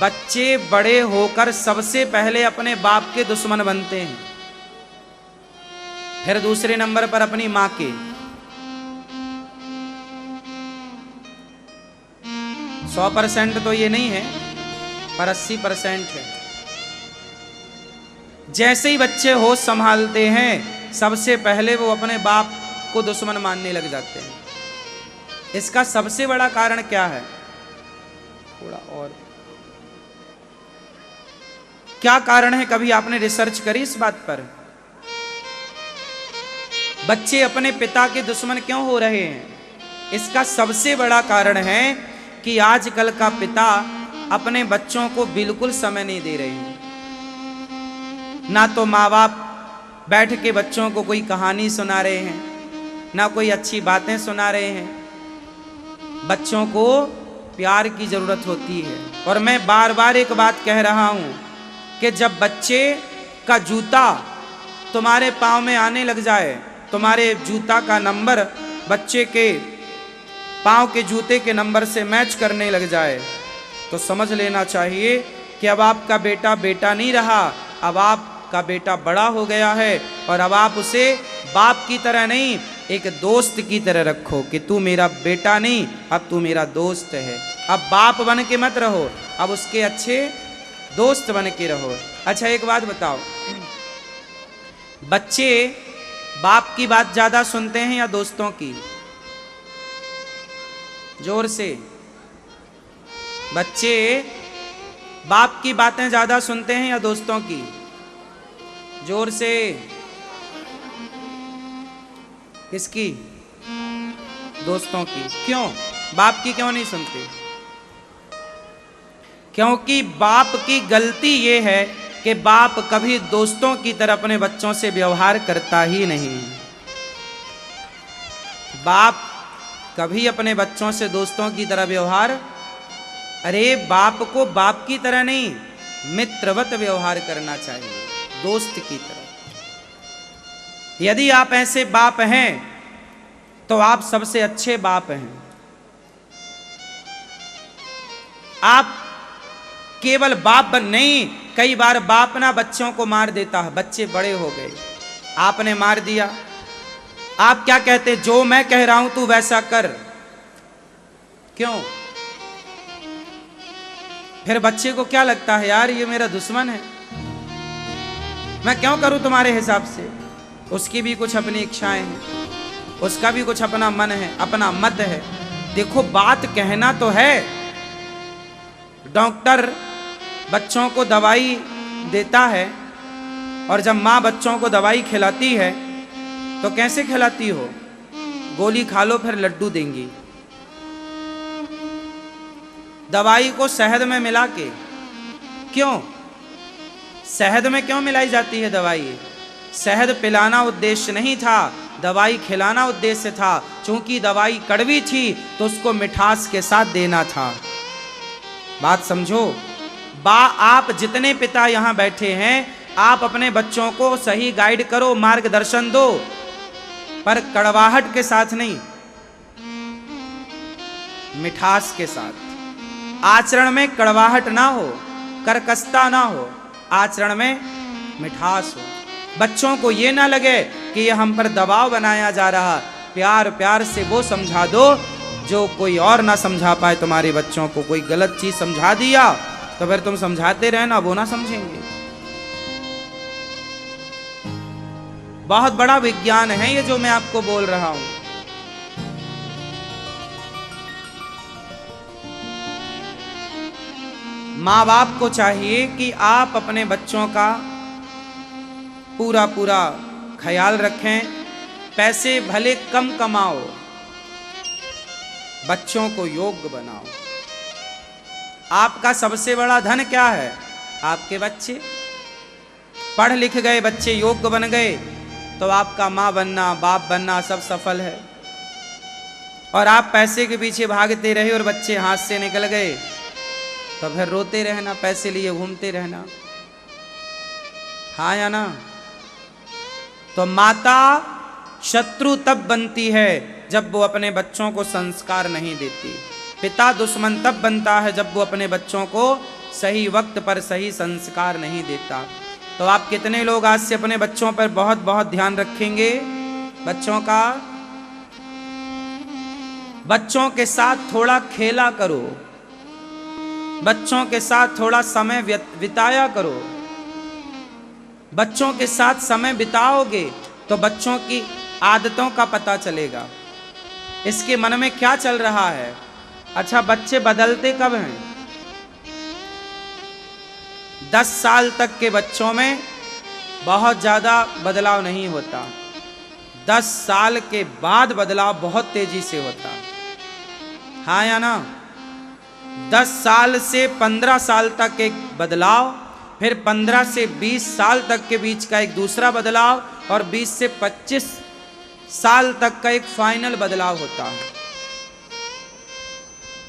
बच्चे बड़े होकर सबसे पहले अपने बाप के दुश्मन बनते हैं, फिर दूसरे नंबर पर अपनी मां के। 100% तो ये नहीं है, पर 80% है। जैसे ही बच्चे होश संभालते हैं, सबसे पहले वो अपने बाप को दुश्मन मानने लग जाते हैं। इसका सबसे बड़ा कारण क्या है? थोड़ा और क्या कारण है? कभी आपने रिसर्च करी इस बात पर? बच्चे अपने पिता के दुश्मन क्यों हो रहे हैं? इसका सबसे बड़ा कारण है कि आजकल का पिता अपने बच्चों को बिल्कुल समय नहीं दे रहे हैं। ना तो माँ बाप बैठ के बच्चों को कोई कहानी सुना रहे हैं, ना कोई अच्छी बातें सुना रहे हैं। बच्चों को प्यार की जरूरत होती है। और मैं बार बार एक बात कह रहा हूं कि जब बच्चे का जूता तुम्हारे पाँव में आने लग जाए, तुम्हारे जूता का नंबर बच्चे के पाँव के जूते के नंबर से मैच करने लग जाए, तो समझ लेना चाहिए कि अब आपका बेटा बेटा नहीं रहा, अब आपका बेटा बड़ा हो गया है। और अब आप उसे बाप की तरह नहीं, एक दोस्त की तरह रखो कि तू मेरा बेटा नहीं, अब तू मेरा दोस्त है। अब बाप बन के मत रहो, अब उसके अच्छे दोस्त बन के रहो। अच्छा एक बात बताओ, बच्चे बाप की बात ज्यादा सुनते हैं या दोस्तों की? जोर से। बच्चे बाप की बातें ज्यादा सुनते हैं या दोस्तों की? जोर से। किसकी? दोस्तों की। क्यों? बाप की क्यों नहीं सुनते? क्योंकि बाप की गलती यह है कि बाप कभी दोस्तों की तरह अपने बच्चों से व्यवहार करता ही नहीं। बाप कभी अपने बच्चों से दोस्तों की तरह व्यवहार, अरे बाप को बाप की तरह नहीं, मित्रवत व्यवहार करना चाहिए, दोस्त की तरह। यदि आप ऐसे बाप हैं तो आप सबसे अच्छे बाप हैं। आप केवल बाप नहीं, कई बार बाप ना बच्चों को मार देता है। बच्चे बड़े हो गए, आपने मार दिया, आप क्या कहते? जो मैं कह रहा हूं तू वैसा कर। क्यों? फिर बच्चे को क्या लगता है, यार ये मेरा दुश्मन है, मैं क्यों करूं तुम्हारे हिसाब से? उसकी भी कुछ अपनी इच्छाएं हैं, उसका भी कुछ अपना मन है, अपना मत है। देखो बात कहना तो है। डॉक्टर बच्चों को दवाई देता है, और जब माँ बच्चों को दवाई खिलाती है तो कैसे खिलाती हो? गोली खा लो फिर लड्डू देंगी। दवाई को शहद में मिला के। क्यों? शहद में क्यों मिलाई जाती है दवाई? शहद पिलाना उद्देश्य नहीं था, दवाई खिलाना उद्देश्य था। चूंकि दवाई कड़वी थी तो उसको मिठास के साथ देना था। बात समझो। आप जितने पिता यहां बैठे हैं, आप अपने बच्चों को सही गाइड करो, मार्गदर्शन दो, पर कड़वाहट के साथ नहीं, मिठास के साथ। आचरण में कड़वाहट ना हो, कर्कशता ना हो, आचरण में मिठास हो। बच्चों को ये ना लगे कि ये हम पर दबाव बनाया जा रहा। प्यार प्यार से वो समझा दो जो कोई और ना समझा पाए। तुम्हारे बच्चों को कोई गलत चीज समझा दिया तो फिर तुम समझाते रहना, वो ना समझेंगे। बहुत बड़ा विज्ञान है ये जो मैं आपको बोल रहा हूं। माँ बाप को चाहिए कि आप अपने बच्चों का पूरा पूरा ख्याल रखें। पैसे भले कम कमाओ, बच्चों को योग्य बनाओ। आपका सबसे बड़ा धन क्या है? आपके बच्चे। पढ़ लिख गए बच्चे, योग्य बन गए, तो आपका माँ बनना, बाप बनना सब सफल है। और आप पैसे के पीछे भागते रहे और बच्चे हाथ से निकल गए, तो फिर रोते रहना, पैसे लिए घूमते रहना। हाँ या ना? तो माता शत्रु तब बनती है जब वो अपने बच्चों को संस्कार नहीं देती। पिता दुश्मन तब बनता है जब वो अपने बच्चों को सही वक्त पर सही संस्कार नहीं देता। तो आप कितने लोग आज से अपने बच्चों पर बहुत बहुत ध्यान रखेंगे? बच्चों का, बच्चों के साथ थोड़ा खेला करो, बच्चों के साथ थोड़ा समय बिताया करो। बच्चों के साथ समय बिताओगे तो बच्चों की आदतों का पता चलेगा, इसके मन में क्या चल रहा है। अच्छा, बच्चे बदलते कब हैं? 10 साल तक के बच्चों में बहुत ज़्यादा बदलाव नहीं होता। 10 साल के बाद बदलाव बहुत तेजी से होता। हाँ या ना? 10 साल से 15 साल तक एक बदलाव, फिर 15 से 20 साल तक के बीच का एक दूसरा बदलाव, और 20 से 25 साल तक का एक फाइनल बदलाव होता है।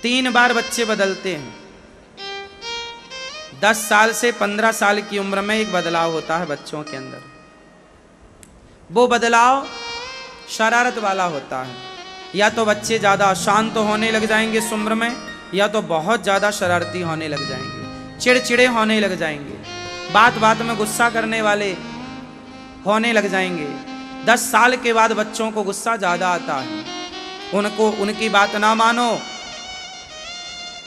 3 बार बच्चे बदलते हैं। 10 साल से 15 साल की उम्र में एक बदलाव होता है बच्चों के अंदर। वो बदलाव शरारत वाला होता है। या तो बच्चे ज़्यादा शांत होने लग जाएंगे इस उम्र में, या तो बहुत ज़्यादा शरारती होने लग जाएंगे, चिड़चिड़े होने लग जाएंगे, बात बात में गुस्सा करने वाले होने लग जाएंगे। 10 साल के बाद बच्चों को गुस्सा ज़्यादा आता है, उनको उनकी बात ना मानो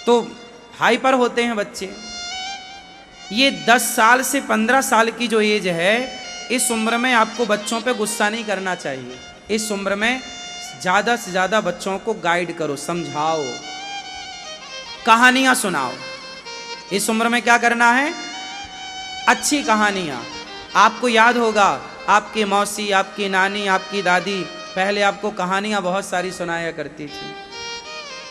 तो हाइपर होते हैं बच्चे। ये 10 साल से 15 साल की जो एज है, इस उम्र में आपको बच्चों पे गुस्सा नहीं करना चाहिए। इस उम्र में ज़्यादा से ज़्यादा बच्चों को गाइड करो, समझाओ, कहानियाँ सुनाओ। इस उम्र में क्या करना है? अच्छी कहानियाँ। आपको याद होगा, आपकी मौसी, आपकी नानी, आपकी दादी पहले आपको कहानियाँ बहुत सारी सुनाया करती थी।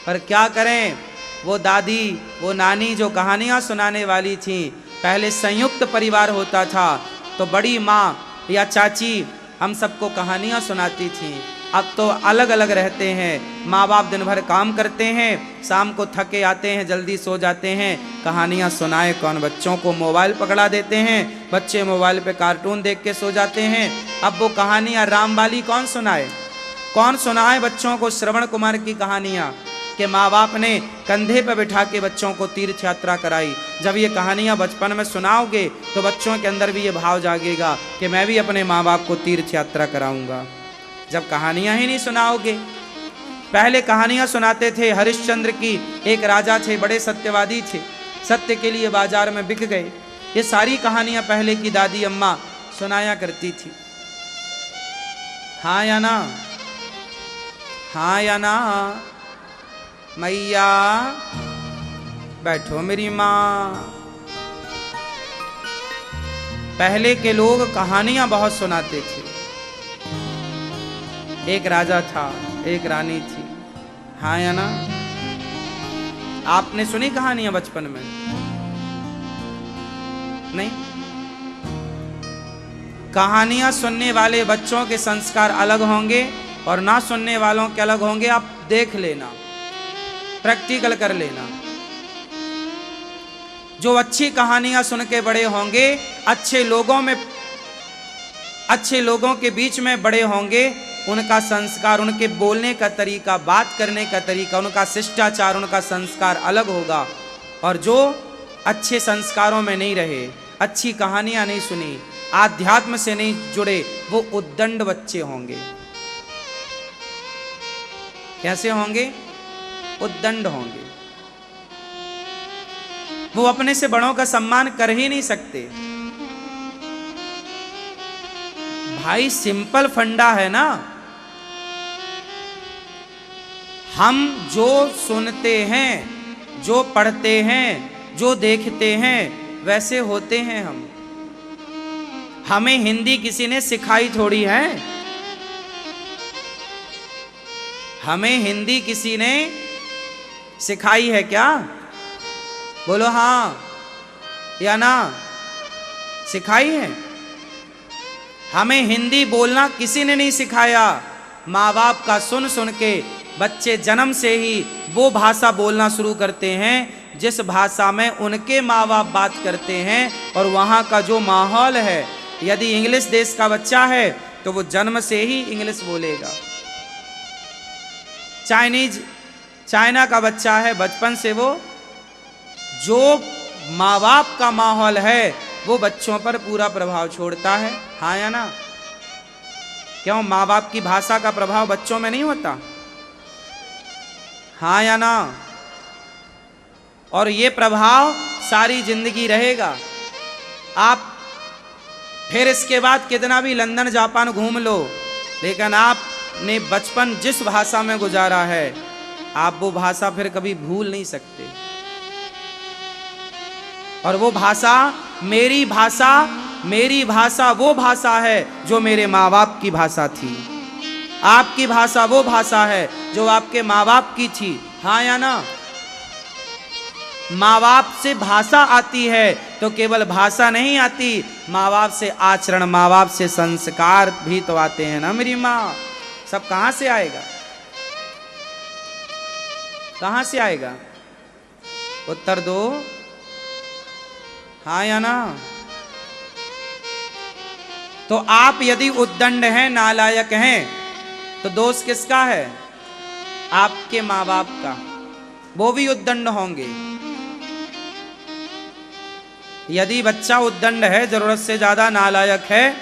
पर क्या करें, वो दादी, वो नानी जो कहानियाँ सुनाने वाली थी, पहले संयुक्त परिवार होता था तो बड़ी माँ या चाची हम सबको कहानियाँ सुनाती थी। अब तो अलग अलग रहते हैं, माँ बाप दिन भर काम करते हैं, शाम को थके आते हैं, जल्दी सो जाते हैं, कहानियाँ सुनाए कौन? बच्चों को मोबाइल पकड़ा देते हैं, बच्चे मोबाइल पे कार्टून देख के सो जाते हैं। अब वो कहानियाँ राम वाली कौन सुनाए? कौन सुनाए बच्चों को श्रवण कुमार की कहानियाँ कि माँ बाप ने कंधे पर बिठा के बच्चों को तीर्थ यात्रा कराई। जब ये कहानियाँ बचपन में सुनाओगे तो बच्चों के अंदर भी ये भाव जागेगा कि मैं भी अपने माँ बाप को तीर्थ यात्रा कराऊंगा। जब कहानियाँ ही नहीं सुनाओगे, पहले कहानियाँ सुनाते थे हरिश्चंद्र की, एक राजा थे, बड़े सत्यवादी थे, सत्य के लिए बाजार में बिक गए। ये सारी कहानियाँ पहले की दादी अम्मा सुनाया करती थी। हाँ या ना? हाँ या ना? मैया बैठो मेरी माँ। पहले के लोग कहानियां बहुत सुनाते थे। एक राजा था, एक रानी थी। हाँ या ना? आपने सुनी कहानियां बचपन में? नहीं? कहानियां सुनने वाले बच्चों के संस्कार अलग होंगे और ना सुनने वालों के अलग होंगे। आप देख लेना, प्रैक्टिकल कर लेना। जो अच्छी कहानियां सुन के बड़े होंगे, अच्छे लोगों के बीच में बड़े होंगे, उनका संस्कार, उनके बोलने का तरीका, बात करने का तरीका, उनका शिष्टाचार, उनका संस्कार अलग होगा। और जो अच्छे संस्कारों में नहीं रहे, अच्छी कहानियां नहीं सुनी, आध्यात्म से नहीं जुड़े, वो उद्दंड बच्चे होंगे। कैसे होंगे? उद्दंड होंगे। वो अपने से बड़ों का सम्मान कर ही नहीं सकते। भाई सिंपल फंडा है ना, हम जो सुनते हैं, जो पढ़ते हैं, जो देखते हैं, वैसे होते हैं हम। हमें हिंदी किसी ने सिखाई थोड़ी है। हमें हिंदी किसी ने सिखाई है क्या? बोलो हाँ या ना? सिखाई है? हमें हिंदी बोलना किसी ने नहीं सिखाया। माँ बाप का सुन सुन के बच्चे जन्म से ही वो भाषा बोलना शुरू करते हैं जिस भाषा में उनके माँ बाप बात करते हैं और वहाँ का जो माहौल है। यदि इंग्लिश देश का बच्चा है तो वो जन्म से ही इंग्लिश बोलेगा। चाइना का बच्चा है, बचपन से वो जो माँ बाप का माहौल है वो बच्चों पर पूरा प्रभाव छोड़ता है। हाँ या ना? क्यों, माँ बाप की भाषा का प्रभाव बच्चों में नहीं होता? हाँ या ना? और ये प्रभाव सारी जिंदगी रहेगा। आप फिर इसके बाद कितना भी लंदन जापान घूम लो, लेकिन आपने बचपन जिस भाषा में गुजारा है आप वो भाषा फिर कभी भूल नहीं सकते। और वो भाषा मेरी भाषा वो भाषा है जो मेरे माँ बाप की भाषा थी। आपकी भाषा वो भाषा है जो आपके माँ बाप की थी। हाँ या ना? माँ बाप से भाषा आती है तो केवल भाषा नहीं आती, माँ बाप से आचरण, माँ बाप से संस्कार भी तो आते हैं ना मेरी माँ। सब कहां से आएगा? कहां से आएगा? उत्तर दो, हाँ या ना? तो आप यदि उद्दंड हैं, नालायक हैं, तो दोष किसका है? आपके माँ बाप का। वो भी उद्दंड होंगे। यदि बच्चा उद्दंड है, जरूरत से ज्यादा नालायक है,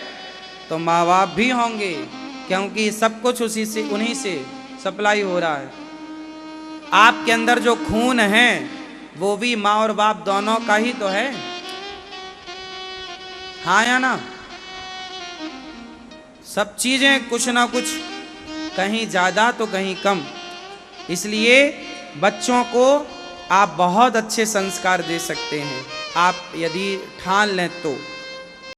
तो माँ बाप भी होंगे, क्योंकि सब कुछ उन्हीं से सप्लाई हो रहा है। आपके अंदर जो खून है वो भी माँ और बाप दोनों का ही तो है। हाँ या ना? सब चीजें कुछ ना कुछ, कहीं ज्यादा तो कहीं कम। इसलिए बच्चों को आप बहुत अच्छे संस्कार दे सकते हैं, आप यदि ठान लें तो।